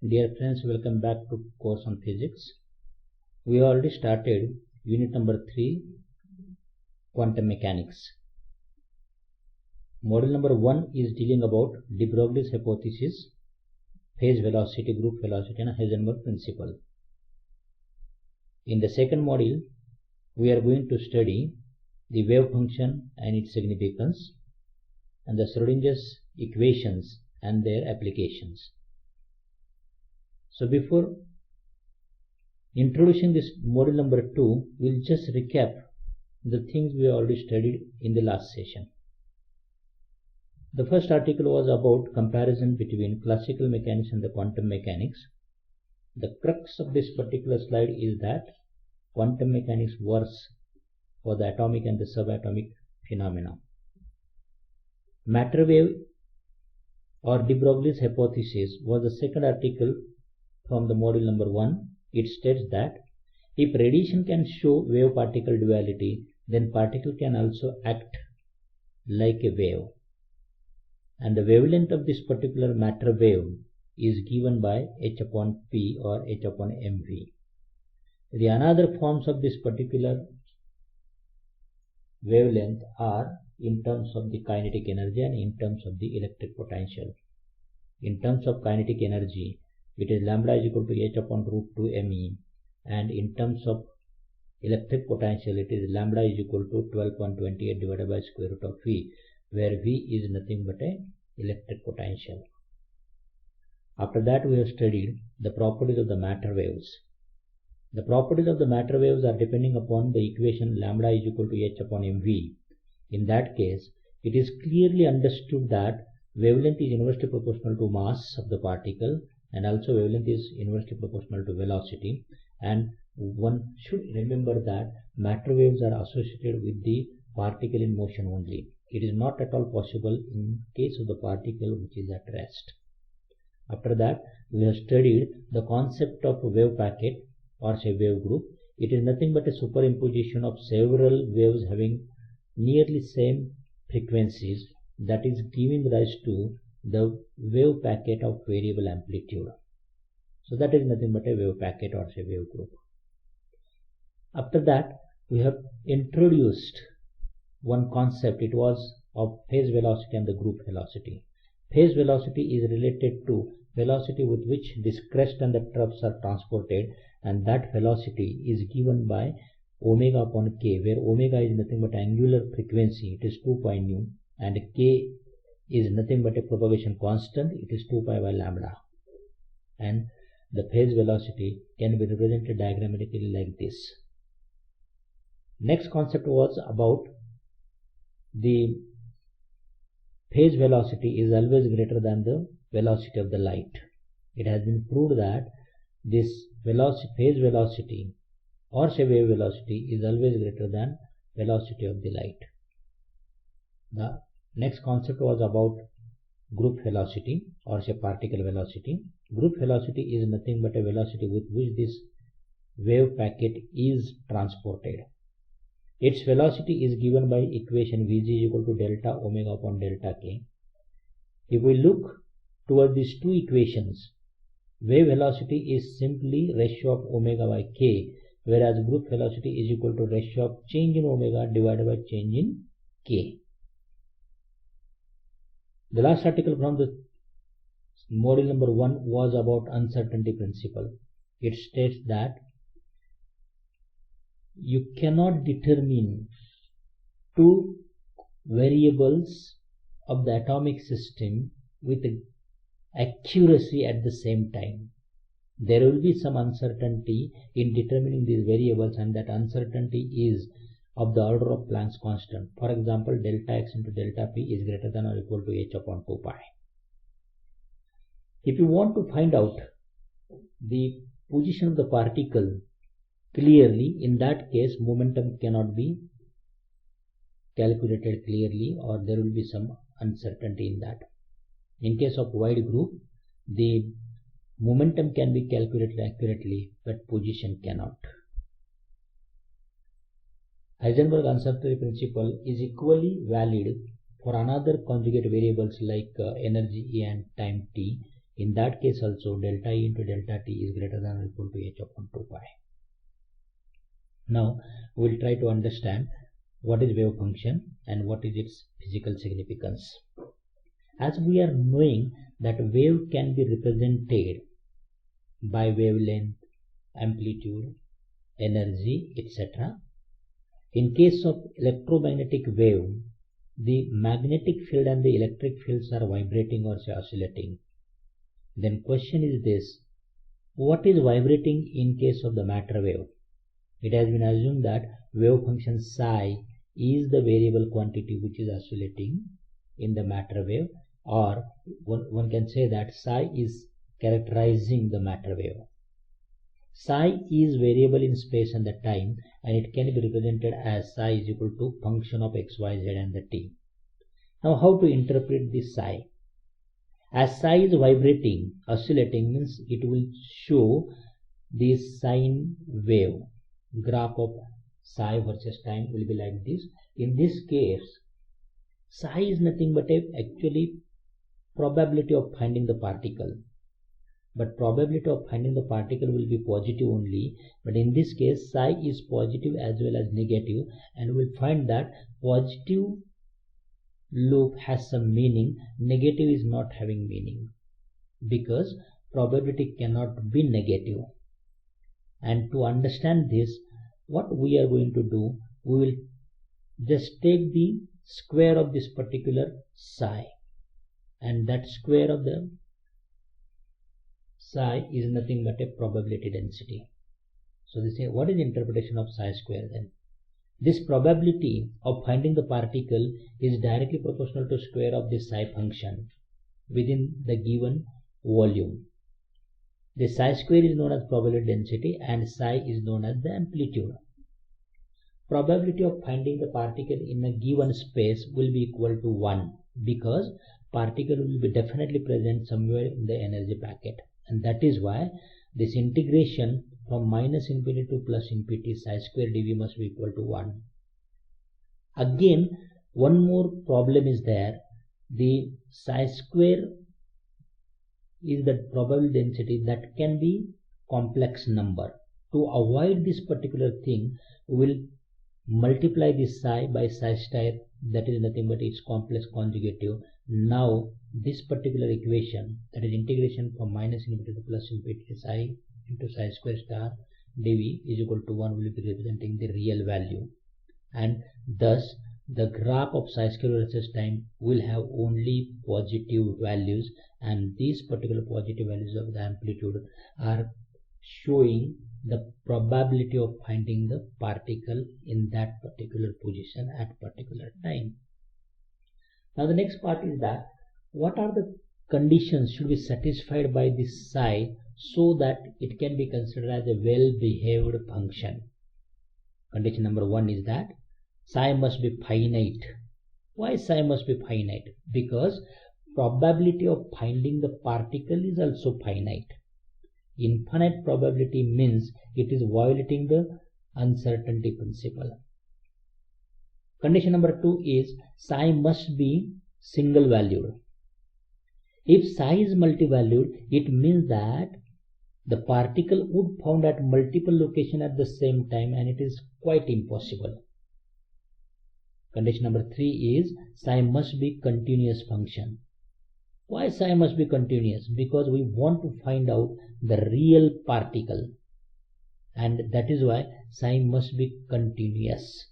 Dear friends, welcome back to course on physics. We already started unit number 3, quantum mechanics. Model number 1 is dealing about de Broglie's hypothesis, phase velocity, group velocity and Heisenberg principle. In the second module, we are going to study the wave function and its significance and the Schrodinger's equations and their applications. So before introducing this module number 2, we'll just recap the things we already studied in the last session. The first article was about comparison between classical mechanics and the quantum mechanics. The crux of this particular slide is that quantum mechanics works for the atomic and the subatomic phenomena. Matter wave or de Broglie's hypothesis was the second article from the module number 1. It states that if radiation can show wave-particle duality, then particle can also act like a wave. And the wavelength of this particular matter wave is given by h upon p or h upon mv. The another forms of this particular wavelength are in terms of the kinetic energy and in terms of the electric potential. In terms of kinetic energy, it is lambda is equal to h upon root 2 me, and in terms of electric potential, it is lambda is equal to 12.28 divided by square root of v, where v is nothing but a electric potential. After that, we have studied the properties of the matter waves. The properties of the matter waves are depending upon the equation lambda is equal to h upon mv. In that case, it is clearly understood that wavelength is inversely proportional to mass of the particle, and also wavelength is inversely proportional to velocity. And one should remember that matter waves are associated with the particle in motion only. It is not at all possible in case of the particle which is at rest. After that, we have studied the concept of a wave packet or say wave group. It is nothing but a superimposition of several waves having nearly same frequencies that is giving rise to the wave packet of variable amplitude. So that is nothing but a wave packet or say wave group. After that, we have introduced one concept. It was of phase velocity and the group velocity. Phase velocity is related to velocity with which this crest and the troughs are transported, and that velocity is given by omega upon k, where omega is nothing but angular frequency, it is 2 pi nu, and k is nothing but a propagation constant, it is 2 pi by lambda. And the phase velocity can be represented diagrammatically like this. Next concept was about the phase velocity is always greater than the velocity of the light. It has been proved that this phase velocity or say wave velocity is always greater than velocity of the light. The next concept was about group velocity or say particle velocity. Group velocity is nothing but a velocity with which this wave packet is transported. Its velocity is given by equation Vg is equal to delta omega upon delta k. If we look toward these two equations, wave velocity is simply ratio of omega by k, whereas group velocity is equal to ratio of change in omega divided by change in k. The last article from the module number 1 was about uncertainty principle. It states that you cannot determine two variables of the atomic system with accuracy at the same time. There will be some uncertainty in determining these variables, and that uncertainty is of the order of Planck's constant. For example, delta x into delta p is greater than or equal to h upon 2 pi. If you want to find out the position of the particle clearly, in that case momentum cannot be calculated clearly, or there will be some uncertainty in that. In case of wide group, the momentum can be calculated accurately, but position cannot. Heisenberg uncertainty principle is equally valid for another conjugate variables like energy E and time t. In that case also delta E into delta t is greater than or equal to h upon 2 pi. Now we will try to understand what is wave function and what is its physical significance. As we are knowing that wave can be represented by wavelength, amplitude, energy, etc. In case of electromagnetic wave, the magnetic field and the electric fields are vibrating or say oscillating. Then question is this: what is vibrating in case of the matter wave? It has been assumed that wave function psi is the variable quantity which is oscillating in the matter wave, or one can say that psi is characterizing the matter wave. Psi is variable in space and the time, and it can be represented as psi is equal to function of x, y, z and the t. Now how to interpret this psi? As psi is vibrating, oscillating means it will show this sine wave. Graph of psi versus time will be like this. In this case, psi is nothing but actually probability of finding the particle. But probability of finding the particle will be positive only. But in this case, psi is positive as well as negative, and we'll find that positive loop has some meaning, negative is not having meaning, because probability cannot be negative. And to understand this, what we are going to do, we will just take the square of this particular psi, and that square of the psi is nothing but a probability density. So they say, what is the interpretation of psi square then? This probability of finding the particle is directly proportional to square of the psi function within the given volume. The psi square is known as probability density and psi is known as the amplitude. Probability of finding the particle in a given space will be equal to 1, because particle will be definitely present somewhere in the energy packet, and that is why this integration from minus infinity to plus infinity psi square dv must be equal to 1. Again, one more problem is there. The psi square is the probability density that can be complex number. To avoid this particular thing, we will multiply this psi by psi star, that is nothing but its complex conjugative. Now this particular equation, that is integration from minus infinity to plus infinity psi into psi square star dv is equal to 1 will be representing the real value, and thus the graph of psi square versus time will have only positive values, and these particular positive values of the amplitude are showing the probability of finding the particle in that particular position at particular time. Now the next part is that what are the conditions should be satisfied by this psi so that it can be considered as a well-behaved function. Condition number 1 is that psi must be finite. Why psi must be finite? Because probability of finding the particle is also finite. Infinite probability means it is violating the uncertainty principle. Condition number 2 is psi must be single valued. If psi is multi-valued, it means that the particle would found at multiple locations at the same time, and it is quite impossible. Condition number 3 is psi must be continuous function. Why psi must be continuous? Because we want to find out the real particle, and that is why psi must be continuous.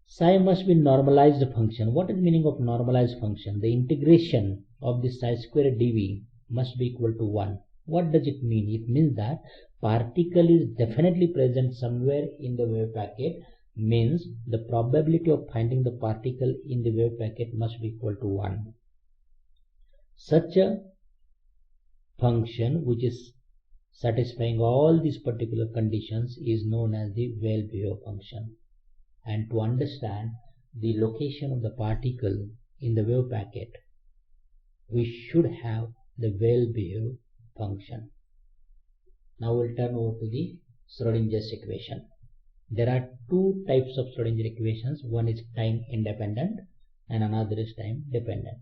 Psi must be normalized function. What is the meaning of normalized function? The integration of the psi square dv must be equal to 1. What does it mean? It means that particle is definitely present somewhere in the wave packet, means the probability of finding the particle in the wave packet must be equal to 1. Such a function which is satisfying all these particular conditions is known as the well-behaved function. And to understand the location of the particle in the wave packet, we should have the well-behaved function. Now we'll turn over to the Schrodinger's equation. There are two types of Schrodinger equations. One is time independent and another is time dependent.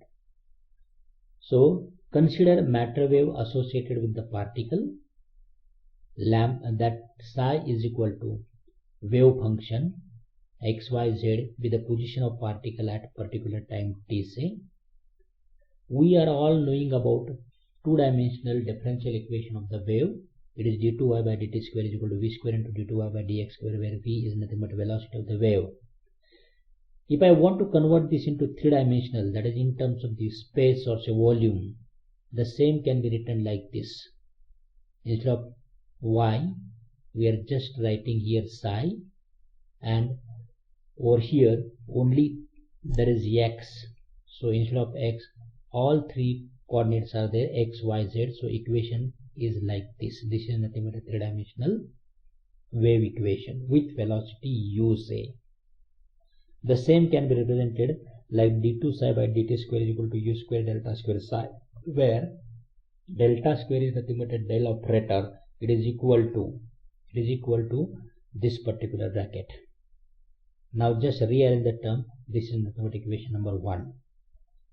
So Consider matter wave associated with the particle that psi is equal to wave function xyz with the position of particle at particular time t say. We are all knowing about two-dimensional differential equation of the wave. It is d2y by dt square is equal to v square into d2y by dx square, where v is nothing but velocity of the wave. If I want to convert this into three-dimensional, that is in terms of the space or say volume, the same can be written like this. Instead of y, we are just writing here psi, and over here only there is x. So instead of x, all three coordinates are there, x, y, z. So equation is like this. This is nothing but a three-dimensional wave equation with velocity u say. The same can be represented like d2 psi by dt square is equal to u square delta square psi, where delta square is nothing but a del operator. It is equal to this particular bracket. Now just rearrange the term. This is nothing but equation number 1.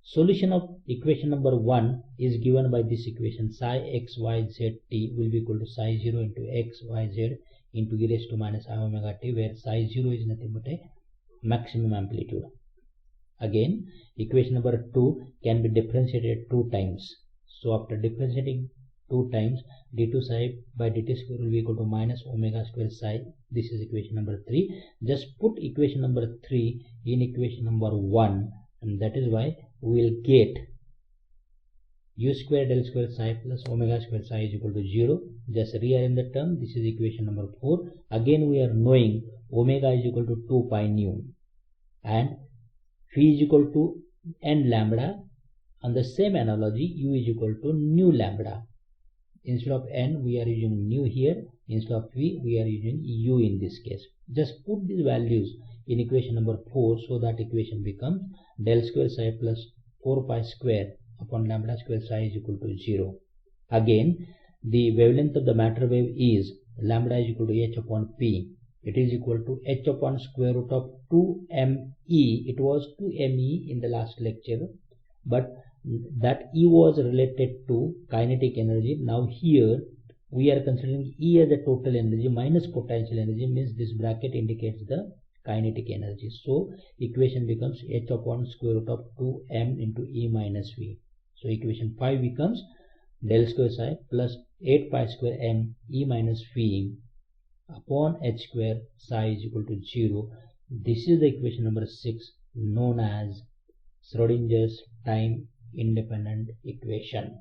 Solution of equation number 1 is given by this equation. Psi x y z t will be equal to psi 0 into x y z into e raised to minus I omega t, where psi 0 is nothing but a maximum amplitude. Again, equation number 2 can be differentiated 2 times. So after differentiating 2 times, d2 psi by dt square will be equal to minus omega square psi. This is equation number 3. Just put equation number 3 in equation number 1, and that is why we will get u square del square psi plus omega square psi is equal to 0. Just rearrange the term. This is equation number 4. Again we are knowing omega is equal to 2 pi nu and phi is equal to n lambda. On the same analogy, u is equal to nu lambda. Instead of n, we are using nu here. Instead of v, we are using u in this case. Just put these values in equation number 4, so that equation becomes del square psi plus 4 pi square upon lambda square psi is equal to 0. Again, the wavelength of the matter wave is lambda is equal to h upon p. It is equal to h upon square root of 2me. It was 2me in the last lecture, but that E was related to kinetic energy. Now here we are considering E as the total energy minus potential energy, means this bracket indicates the kinetic energy. So equation becomes h upon square root of 2m into E minus V. So equation 5 becomes del square psi plus 8 pi square m E minus V upon h square psi is equal to 0. This is the equation number 6, known as Schrodinger's time independent equation.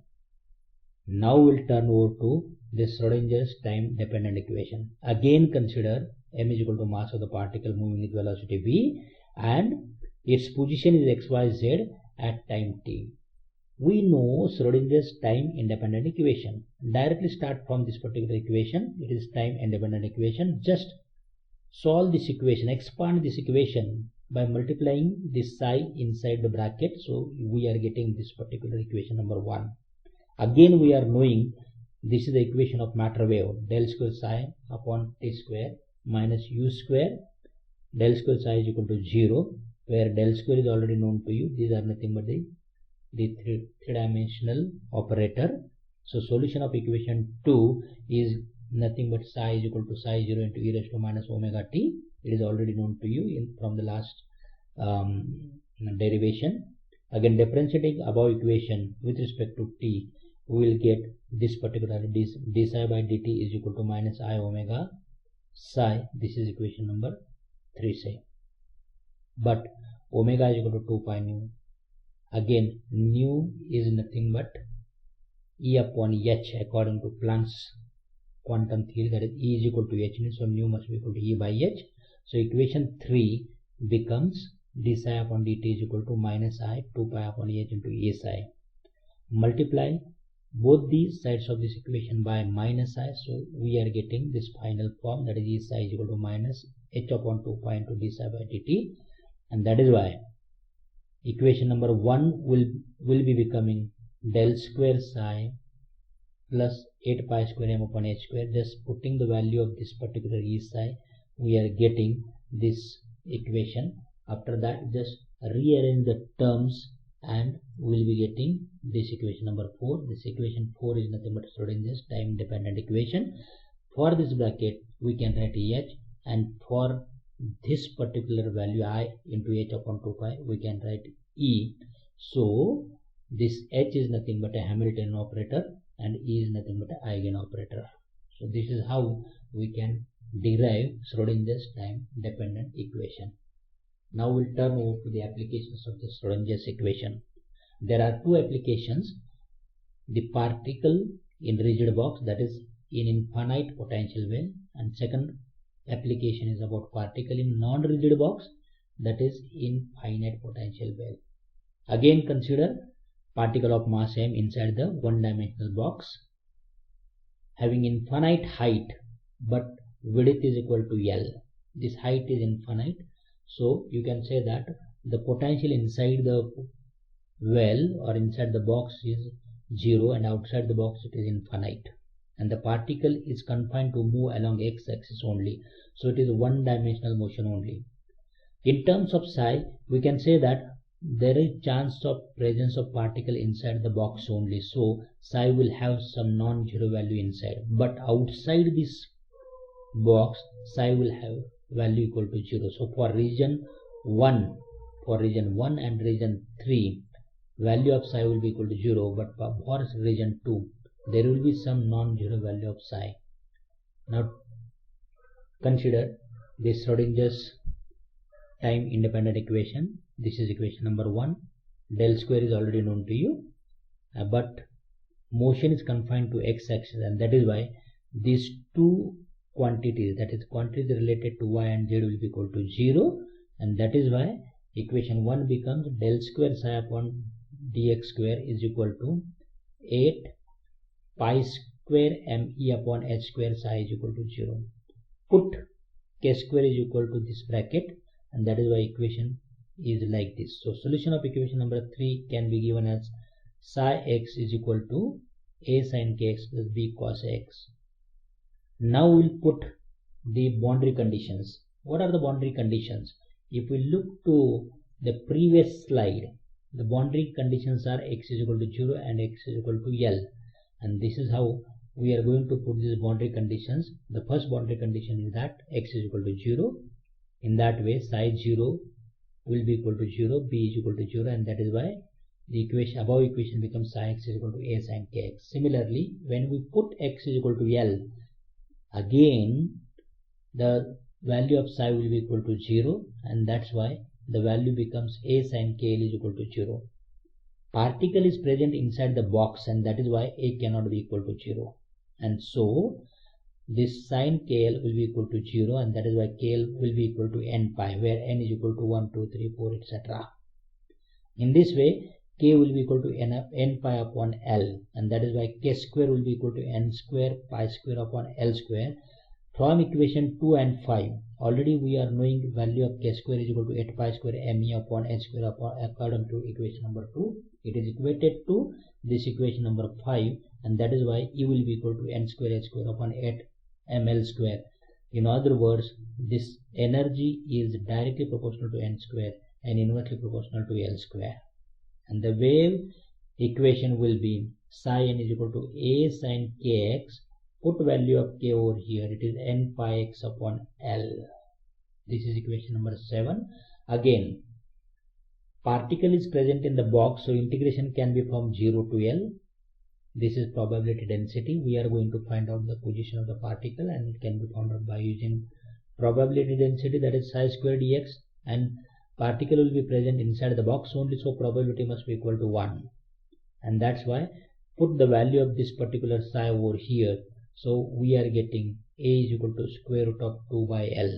Now we'll turn over to this Schrodinger's time dependent equation. Again consider m is equal to mass of the particle moving with velocity v, and its position is xyz at time t. We know Schrodinger's time independent equation. Directly start from this particular equation. It is time independent equation. Just solve this equation, expand this equation by multiplying this psi inside the bracket. So we are getting this particular equation number 1. Again we are knowing this is the equation of matter wave, del square psi upon t square minus u square del square psi is equal to 0, where del square is already known to you. These are nothing but the three-dimensional operator. So solution of equation 2 is nothing but psi is equal to psi 0 into e raised to minus omega t. It is already known to you from the last derivation. Again, differentiating above equation with respect to t, we will get this particular d psi by dt is equal to minus I omega psi. This is equation number 3 say. But omega is equal to 2 pi nu. Again, nu is nothing but E upon h according to Planck's quantum theory, that is E is equal to h nu, so nu must be equal to E by h. So equation 3 becomes d psi upon dt is equal to minus I 2 pi upon h into E psi. Multiply both these sides of this equation by minus I, so we are getting this final form, that is E psi is equal to minus h upon 2 pi into d psi by dt, and that is why equation number 1 will be becoming del square psi plus 8 pi square m upon h square. Just putting the value of this particular E psi, we are getting this equation. After that, just rearrange the terms and we will be getting this equation number 4. This equation 4 is nothing but Schrodinger's time dependent equation. For this bracket we can write H, and for this particular value I into H upon 2 pi we can write E. So this H is nothing but a Hamiltonian operator and E is nothing but an eigen operator. So this is how we can derive Schrodinger's time dependent equation. Now we'll turn over to the applications of the Schrodinger's equation. There are two applications: the particle in rigid box, that is in infinite potential well, and second application is about particle in non-rigid box, that is in finite potential well. Again consider particle of mass m inside the one-dimensional box having infinite height, but width is equal to L. This height is infinite, so you can say that the potential inside the well or inside the box is 0 and outside the box it is infinite, and the particle is confined to move along x-axis only, so it is one-dimensional motion only. In terms of psi, we can say that there is chance of presence of particle inside the box only, so psi will have some non-zero value inside, but outside this box psi will have value equal to 0. So for region 1 and region 3 value of psi will be equal to 0, but for region 2 there will be some non-zero value of psi. Now consider this Schrodinger's time independent equation. This is equation number 1. Del square is already known to you, but motion is confined to x-axis, and that is why these two quantities, that is quantities related to y and z, will be equal to 0, and that is why equation 1 becomes del square psi upon dx square is equal to 8 pi square me upon h square psi is equal to 0. Put k square is equal to this bracket, and that is why equation is like this. So solution of equation number 3 can be given as psi x is equal to a sin kx plus b cos x. Now we'll put the boundary conditions. What are the boundary conditions? If we look to the previous slide, the boundary conditions are x is equal to 0 and x is equal to L, and this is how we are going to put these boundary conditions. The first boundary condition is that x is equal to 0. In that way psi 0 will be equal to 0, b is equal to 0, and that is why the equation above equation becomes psi x is equal to a sin kx. Similarly, when we put x is equal to L, again the value of psi will be equal to 0, and that's why the value becomes a sin kl is equal to 0. Particle is present inside the box, and that is why a cannot be equal to 0, and so this sin kl will be equal to 0, and that is why kl will be equal to n pi, where n is equal to 1, 2, 3, 4, etc. In this way k will be equal to n pi upon L, and that is why k square will be equal to n square pi square upon L square. From equation 2 and 5 already we are knowing value of k square is equal to 8 pi square me upon h square upon, according to equation number 2. It is equated to this equation number 5, and that is why E will be equal to n square h square upon 8 ml square. In other words, this energy is directly proportional to n square and inversely proportional to L square, and the wave equation will be psi n is equal to a sin kx. Put value of k over here, it is n pi x upon L. This is equation number 7. Again, particle is present in the box, so integration can be from 0 to L. This is probability density. We are going to find out the position of the particle, and it can be found out by using probability density, that is psi square dx, and particle will be present inside the box only, so probability must be equal to 1, and that's why put the value of this particular psi over here. So we are getting a is equal to square root of 2 by L.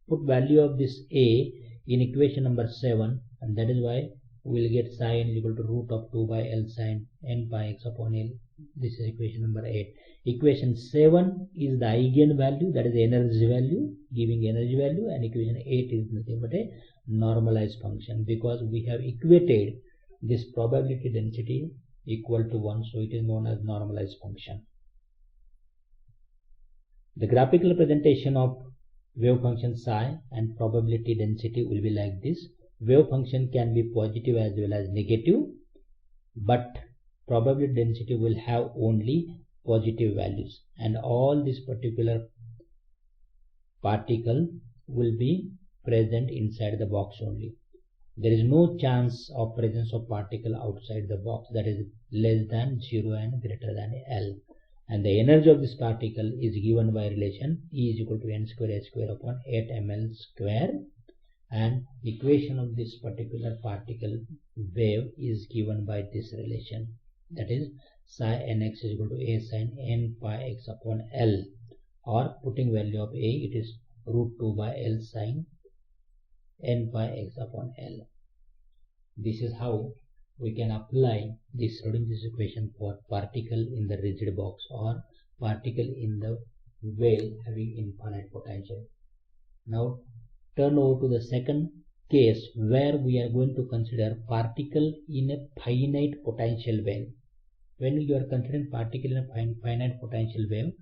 Put value of this a in equation number 7, and that is why we will get psi n is equal to root of 2 by L sin n pi x upon L. This is equation number 8. Equation 7 is the eigen value, that is energy value, giving energy value, and equation 8 is nothing but a normalized function, because we have equated this probability density equal to 1, so it is known as normalized function. The graphical representation of wave function psi and probability density will be like this. wave function can be positive as well as negative, but probability density will have only positive values, and all this particular particle will be present inside the box only. There is no chance of presence of particle outside the box, that is less than 0 and greater than L. And the energy of this particle is given by relation E is equal to n square h square upon 8 ml square, and equation of this particular particle wave is given by this relation, that is psi nx is equal to a sin n pi x upon L, or putting value of a, it is root 2 by L sin n pi x upon L. This is how we can apply this Schrodinger's equation for particle in the rigid box or particle in the well having infinite potential. Now turn over to the second case where we are going to consider particle in a finite potential wave. When you are considering particle in a finite potential wave,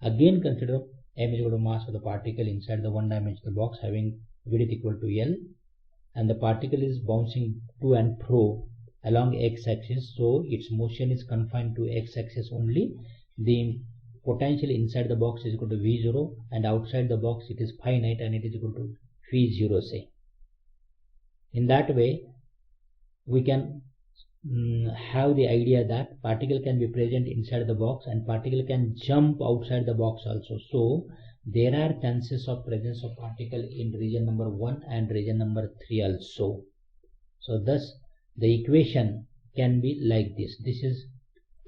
again consider m is equal to mass of the particle inside the one-dimensional box having width equal to L, and the particle is bouncing to and fro along x-axis, so its motion is confined to x-axis only. The potential inside the box is equal to V0, and outside the box it is finite and it is equal to V0 say. In that way we can have the idea that particle can be present inside the box and particle can jump outside the box also. So there are chances of presence of particle in region number 1 and region number 3 also. So thus the equation can be like this. This is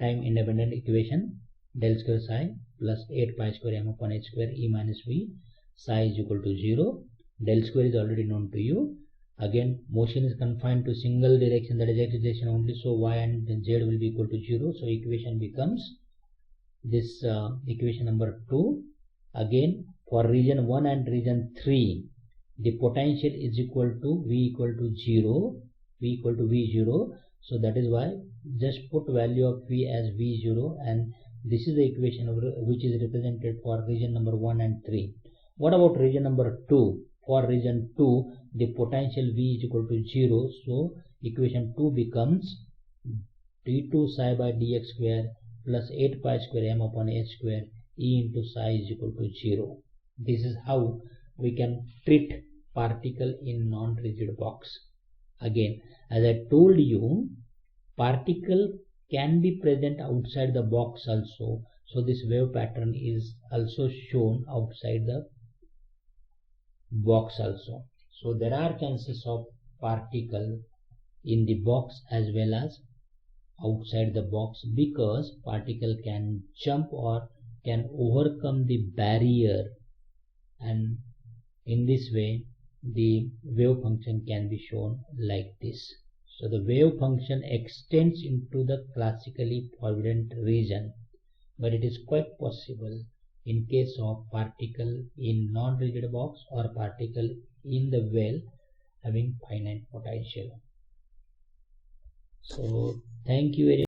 time independent equation, del square psi plus 8 pi square m upon h square E minus V, psi is equal to 0. Del square is already known to you. Again motion is confined to single direction, that is x direction only, so y and z will be equal to 0. So equation becomes this equation number 2. Again for region 1 and region 3 the potential is equal to V equal to 0, V equal to V0. So that is why just put value of V as V0, and this is the equation which is represented for region number 1 and 3. What about region number 2? For region 2 the potential V is equal to 0, so equation 2 becomes d2 psi by dx square plus 8 pi square m upon h square E into psi is equal to 0. This is how we can treat particle in non-rigid box. Again, as I told you, particle can be present outside the box also, so this wave pattern is also shown outside the box also. So there are chances of particle in the box as well as outside the box, because particle can jump or can overcome the barrier, and in this way the wave function can be shown like this. So the wave function extends into the classically forbidden region, but it is quite possible in case of particle in non-rigid box or particle in the well having finite potential. So thank you very much.